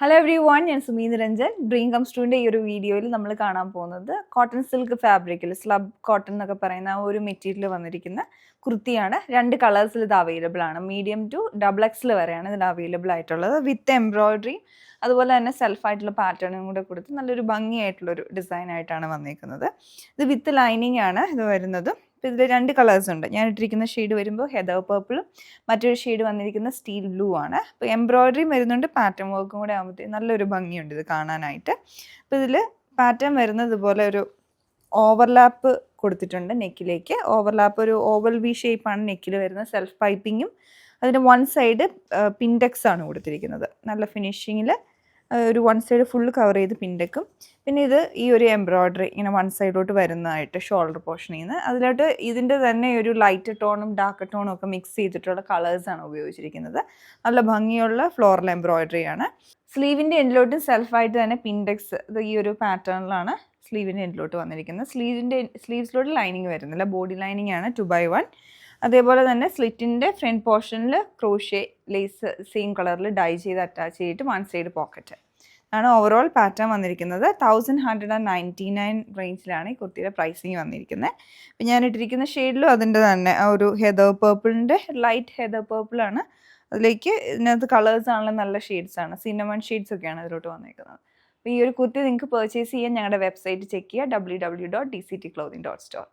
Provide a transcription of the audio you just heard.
Hello every one, ഞാൻ Sumi Niranjan. Dream comes ട്രൂവിൻ്റെ ഈ ഒരു വീഡിയോയിൽ നമ്മൾ കാണാൻ പോകുന്നത് കോട്ടൺ സിൽക്ക് ഫാബ്രിക്കിൽ സ്ലബ് കോട്ടൺ എന്നൊക്കെ പറയുന്ന ആ ഒരു മെറ്റീരിയൽ വന്നിരിക്കുന്ന കുർത്തിയാണ്. 2 കളേഴ്സിൽ ഇത് അവൈലബിൾ ആണ്. മീഡിയം ടു ഡബിൾ എക്സിൽ വരെയാണ് ഇതിൽ അവൈലബിൾ ആയിട്ടുള്ളത്. വിത്ത് എംബ്രോയിഡറി അതുപോലെ തന്നെ സെൽഫായിട്ടുള്ള പാറ്റേണും കൂടെ കൊടുത്ത് നല്ലൊരു ഭംഗിയായിട്ടുള്ളൊരു ഡിസൈൻ ആയിട്ടാണ് വന്നിരിക്കുന്നത്. ഇത് വിത്ത് ലൈനിങ് ആണ് ഇത് വരുന്നത്. അപ്പോൾ ഇതിൽ 2 കളേഴ്സ് ഉണ്ട്. ഞാൻ ഇട്ടിരിക്കുന്ന ഷെയ്ഡ് വരുമ്പോൾ ഹെദർ പേർപ്പിളും മറ്റൊരു ഷെയ്ഡ് വന്നിരിക്കുന്ന സ്റ്റീൽ ബ്ലൂ ആണ്. അപ്പോൾ എംബ്രോയിഡറിയും വരുന്നുണ്ട്, പാറ്റേൺ വർക്കും കൂടെ ആകുമ്പോഴത്തേക്കും നല്ലൊരു ഭംഗിയുണ്ട് ഇത് കാണാനായിട്ട്. അപ്പോൾ ഇതിൽ പാറ്റേൺ വരുന്നത് ഇതുപോലെ ഒരു ഓവർലാപ്പ് കൊടുത്തിട്ടുണ്ട് നെക്കിലേക്ക്. ഓവർലാപ്പ് ഒരു ഓവൽ വി ഷേപ്പാണ് നെക്കിൽ വരുന്നത്. സെൽഫ് പൈപ്പിങ്ങും അതിന് വൺ സൈഡ് പിൻടെക്സ് ആണ് കൊടുത്തിരിക്കുന്നത്. നല്ല ഫിനിഷിങ്ങിൽ ഒരു വൺ സൈഡ് ഫുൾ കവർ ചെയ്ത് പിൻടെക്കും. പിന്നെ ഇത് ഈ ഒരു എംബ്രോയിഡറി ഇങ്ങനെ വൺ സൈഡിലോട്ട് വരുന്നതായിട്ട് ഷോൾഡർ പോർഷനിൽ നിന്ന് അതിലോട്ട് ഇതിൻ്റെ തന്നെ ഒരു ലൈറ്റ് ടോണും ഡാർക്ക് ടോണും ഒക്കെ മിക്സ് ചെയ്തിട്ടുള്ള കളേഴ്സാണ് ഉപയോഗിച്ചിരിക്കുന്നത്. നല്ല ഭംഗിയുള്ള ഫ്ലോറൽ എംബ്രോയിഡറിയാണ്. സ്ലീവിൻ്റെ എൻഡിലോട്ട് സെൽഫായിട്ട് തന്നെ പിൻടെക്സ് ഇത് ഈ ഒരു പാറ്റേണിലാണ് സ്ലീവിൻ്റെ എൻഡിലോട്ട് വന്നിരിക്കുന്നത്. സ്ലീവ്സിലോട്ട് ലൈനിങ് വരുന്നില്ല, ബോഡി ലൈനിങ് ആണ് 2x1. അതേപോലെ തന്നെ സ്ലിറ്റിൻ്റെ ഫ്രണ്ട് പോർഷനിൽ ക്രോഷേ ലേസ് സെയിം കളറിൽ ഡൈ ചെയ്ത് അറ്റാച്ച് ചെയ്തിട്ട് വൺ സൈഡ് പോക്കറ്റ് ആണ് ഓവറോൾ പാറ്റേൺ വന്നിരിക്കുന്നത്. 1199 റേഞ്ചിലാണ് ഈ കുർത്തിയുടെ പ്രൈസിങ് വന്നിരിക്കുന്നത്. അപ്പം ഞാൻ ഇട്ടിരിക്കുന്ന ഷെയ്ഡിലും അതിൻ്റെ തന്നെ ആ ഒരു ഹെദർ പേർപ്പിളിൻ്റെ ലൈറ്റ് ഹെദർ പേർപ്പിളാണ്. അതിലേക്ക് ഇതിനകത്ത് കളേഴ്സ് ആണല്ലോ നല്ല ഷെയ്ഡ്സാണ്, സിന്നമൺ ഷെയ്ഡ്സ് ഒക്കെയാണ് ഇതിലോട്ട് വന്നിരിക്കുന്നത്. അപ്പോൾ ഈ ഒരു കുർത്തി നിങ്ങൾക്ക് പർച്ചേസ് ചെയ്യാൻ ഞങ്ങളുടെ വെബ്സൈറ്റ് ചെക്ക് ചെയ്യുക, www.dctclothing.store.